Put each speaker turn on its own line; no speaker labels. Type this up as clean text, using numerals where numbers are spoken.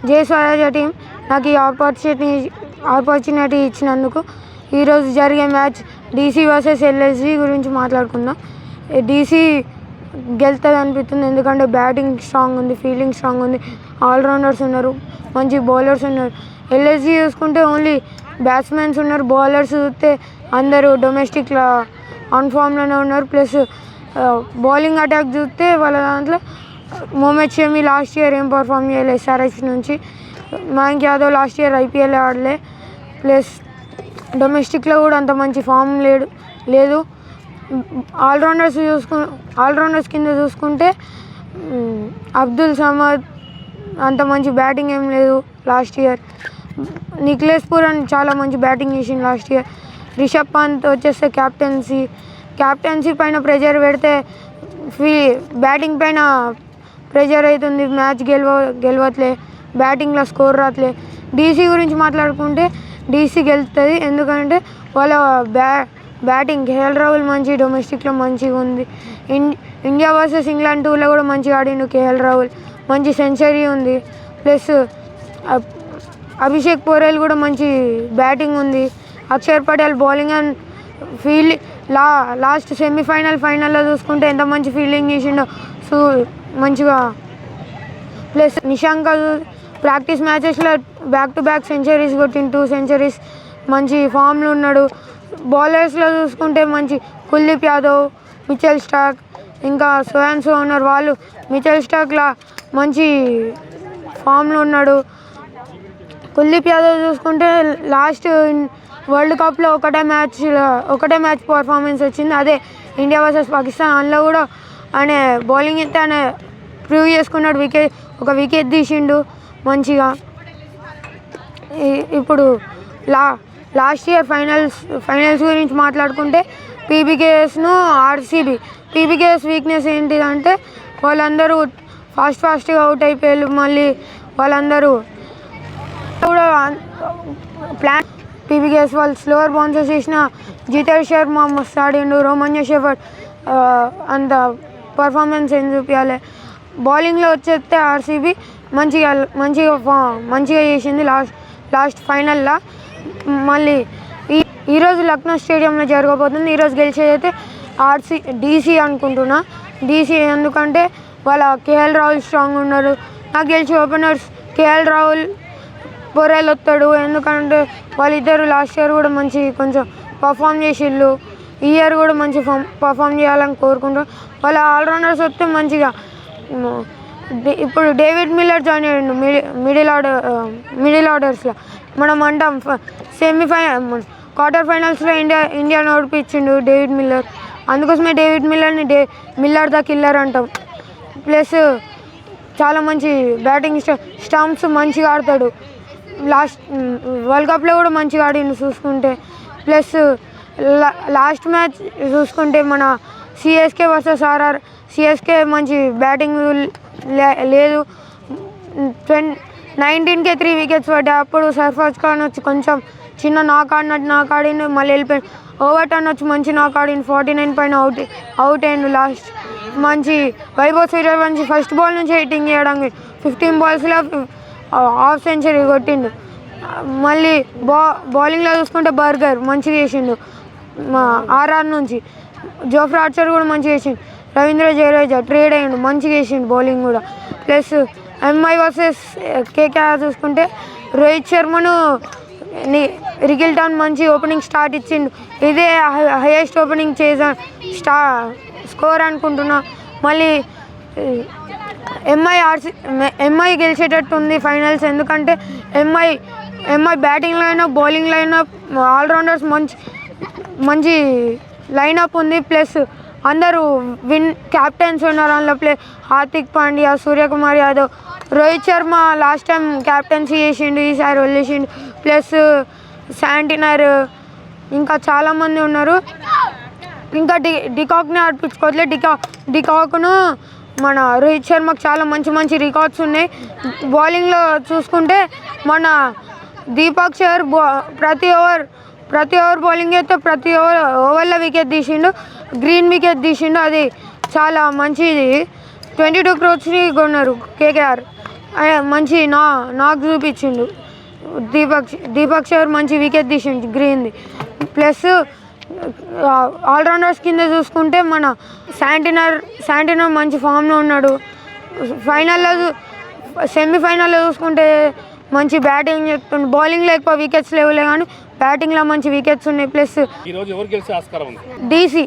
జై స్వరాజ టీం నాకు ఈ ఆపర్చునిటీ ఇచ్చినందుకు. ఈరోజు జరిగే మ్యాచ్ డీసీ వర్సెస్ ఎల్ఎస్జీ గురించి మాట్లాడుకుందాం. డీసీ గెలుతుంది అనిపిస్తుంది, ఎందుకంటే బ్యాటింగ్ స్ట్రాంగ్ ఉంది, ఫీల్డింగ్ స్ట్రాంగ్ ఉంది, ఆల్రౌండర్స్ ఉన్నారు, మంచి బౌలర్స్ ఉన్నారు. ఎల్ఎస్జీ చూసుకుంటే ఓన్లీ బ్యాట్స్మెన్స్ ఉన్నారు, బౌలర్స్ చూస్తే అందరూ డొమెస్టిక్ ఆన్ ఫామ్లోనే ఉన్నారు. ప్లస్ బౌలింగ్ అటాక్ చూస్తే వాళ్ళ దాంట్లో మొహమ్మద్ షమి లాస్ట్ ఇయర్ ఏం పర్ఫామ్ చేయలేదు ఎస్ఆర్హెచ్ నుంచి. Mayank Yadav last year IPL ఆడలే. ప్లస్ డొమెస్టిక్లో కూడా అంత మంచి ఫామ్ లేదు. ఆల్రౌండర్స్ కింద చూసుకుంటే అబ్దుల్ సమద్ అంత మంచి బ్యాటింగ్ ఏం లేదు లాస్ట్ ఇయర్. నిఖిలేష్ పూరన్ చాలా మంచి బ్యాటింగ్ చేసింది లాస్ట్ ఇయర్. రిషబ్ పంత్ వచ్చేస్తే క్యాప్టెన్సీ పైన ప్రెజర్ పెడితే బ్యాటింగ్ పైన ప్రెజర్ అవుతుంది, మ్యాచ్ గెలవట్లే, బ్యాటింగ్లో స్కోర్ రావట్లే. డీసీ గురించి మాట్లాడుకుంటే డీసీ గెలుస్తుంది, ఎందుకంటే వాళ్ళ బ్యాటింగ్ కేఎల్ రాహుల్ మంచి డొమెస్టిక్లో మంచిగా ఉంది. ఇండియా వర్సెస్ ఇంగ్లాండ్ 2లో కూడా మంచిగా ఆడిండు కేఎల్ రాహుల్, మంచి సెంచరీ ఉంది. ప్లస్ అభిషేక్ పోరెల్ కూడా మంచి బ్యాటింగ్ ఉంది. Axar Patel bowling and last ఫైనల్లో చూసుకుంటే ఎంత మంచి ఫీల్డింగ్ చేసిండో మంచిగా. ప్లస్ నిశాంక్ ప్రాక్టీస్ మ్యాచెస్లో బ్యాక్ టు బ్యాక్ సెంచరీస్ కొట్టిండు, 2 సెంచరీస్, మంచి ఫామ్లో ఉన్నాడు. బౌలర్స్లో చూసుకుంటే మంచి కుల్దీప్ యాదవ్, మిచెల్ స్టార్క్, ఇంకా సోయాన్సో ఉన్నారు. వాళ్ళు మిచెల్ స్టార్క్లా మంచి ఫామ్లో ఉన్నాడు. కుల్దీప్ యాదవ్ చూసుకుంటే లాస్ట్ వరల్డ్ కప్లో ఒకటే మ్యాచ్ పర్ఫార్మెన్స్ వచ్చింది, అదే ఇండియా వర్సెస్ పాకిస్తాన్. అందులో కూడా ఆయన బౌలింగ్ అయితే ఆయన ప్రూవ్ చేసుకున్నాడు, ఒక వికెట్ తీసిండు మంచిగా. ఇప్పుడు లాస్ట్ ఇయర్ ఫైనల్స్ గురించి మాట్లాడుకుంటే పీబీకేఎస్ను ఆర్సీబీ. పీబీకేఎస్ వీక్నెస్ ఏంటిదంటే వాళ్ళందరూ ఫాస్ట్గా అవుట్ అయిపోయారు. మళ్ళీ వాళ్ళందరూ కూడా ప్లాన్ పీబీకేఎస్ వాళ్ళు స్లోవర్ బౌన్సెస్ చేసిన జితేష్ శర్మ మస్తు ఆడిండు, రోమన్య షెఫర్డ్ అంత పర్ఫార్మెన్స్ ఏం చూపించాలి. బౌలింగ్లో వచ్చేస్తే ఆర్సీబీ మంచిగా చేసింది లాస్ట్ ఫైనల్లో. మళ్ళీ ఈరోజు లక్నో స్టేడియంలో జరగబోతుంది. ఈరోజు గెలిచేదైతే డీసీ అనుకుంటున్నా. డీసీ ఎందుకంటే వాళ్ళ కేఎల్ రాహుల్ స్ట్రాంగ్ ఉన్నారు. నాకు గెలిచి ఓపెనర్స్ కేఎల్ రాహుల్, పొరెల్ వస్తాడు, ఎందుకంటే వాళ్ళిద్దరు లాస్ట్ ఇయర్ కూడా కొంచెం పర్ఫామ్ చేసిళ్ళు. ఈ ఇయర్ కూడా మంచి పర్ఫామ్ చేయాలని కోరుకుంటారు. వాళ్ళ ఆల్రౌండర్స్ వస్తే మంచిగా. ఇప్పుడు డేవిడ్ మిల్లర్ జాయిన్ అయ్యాడు మిడిల్ ఆర్డర్స్లో. మనం అంటాం క్వార్టర్ ఫైనల్స్లో ఇండియాను ఓడిపించిండు డేవిడ్ మిల్లర్, అందుకోసమే డేవిడ్ మిల్లర్ని మిల్లర్ ద కిల్లర్ అంటాం. ప్లస్ చాలా మంచి బ్యాటింగ్ స్టంప్స్ మంచిగా ఆడతాడు. లాస్ట్ వరల్డ్ కప్లో కూడా మంచిగా ఆడిండు చూసుకుంటే. ప్లస్ లాస్ట్ మ్యాచ్ చూసుకుంటే మన సిఎస్కే వర్సెస్ ఆర్ఆర్, సిఎస్కే మంచి బ్యాటింగ్ లేదు. 19కే 3 వికెట్స్ పడ్డాయి. అప్పుడు సర్ఫరాజ్ ఖాన్ వచ్చి కొంచెం చిన్న నాక్ ఆడిండు, మళ్ళీ వెళ్ళిపోయాడు. ఓవర్టర్న్ వచ్చి మంచి నాక్ ఆడిండు, 49 పైన అవుట్ అయ్యిండు. లాస్ట్ మంచి వైభవ్ సూర్యవంశీ ఫస్ట్ బాల్ నుంచి హిట్టింగ్ చేయడానికి 15 బాల్స్లో హాఫ్ సెంచరీ కొట్టిండు. మళ్ళీ బౌలింగ్లో చూసుకుంటే బర్గర్ మంచిగా చేసిండు ఆర్ఆర్ నుంచి. జోఫ్రా ఆర్చర్ కూడా మంచిగా చేసిండు. రవీంద్ర జడేజా ట్రేడ్ అయ్యిండు, మంచిగా చేసిండు బౌలింగ్ కూడా. ప్లస్ ఎంఐ వర్సెస్ కేకేఆర్ చూసుకుంటే రోహిత్ శర్మను రికిల్టన్ మంచి ఓపెనింగ్ స్టార్ట్ ఇచ్చిండు. ఇదే హైయెస్ట్ ఓపెనింగ్ స్కోర్ అనుకుంటున్నా. మళ్ళీ ఎంఐ గెలిచేటట్టు ఉంది ఫైనల్స్, ఎందుకంటే MI batting lineup, bowling lineup, allrounders మంచి లైనప్ ఉంది. ప్లస్ అందరూ క్యాప్టెన్స్ ఉన్నారు అందులో. Hardik Pandya, Suryakumar Yadav, Rohit Sharma last time captaincy చేసిండు, ఈసారి వదిలేసిండు. ప్లస్ శాంటినర్, ఇంకా చాలామంది ఉన్నారు. ఇంకా డికాక్ని ఆడిపించుకోవట్లే. డికాక్ను మన రోహిత్ శర్మకు చాలా మంచి రికార్డ్స్ ఉన్నాయి. బౌలింగ్లో చూసుకుంటే మన దీపక్ చహర్ ప్రతి ఓవర్ బౌలింగ్ అయితే ప్రతి ఓవర్లో వికెట్ తీసిండు, గ్రీన్ వికెట్ తీసిండు. అది చాలా మంచిది. 22 crores కొన్నారు కేకేఆర్. మంచి నాకు చూపించిండు. దీపక్ షేర్ మంచి వికెట్ తీసిండు గ్రీన్ది. ప్లస్ ఆల్రౌండర్స్ కింద చూసుకుంటే మన శాంటినర్ మంచి ఫామ్లో ఉన్నాడు. సెమీఫైనల్లో చూసుకుంటే మంచి బ్యాటింగ్ చెప్తుండు. బౌలింగ్లో ఎక్కువ వికెట్స్ లేవులే కానీ బ్యాటింగ్లో మంచి వికెట్స్ ఉన్నాయి. ప్లస్
ఈరోజు ఎవరు గెలిచే ఆస్కారం ఉంది?
డీసీ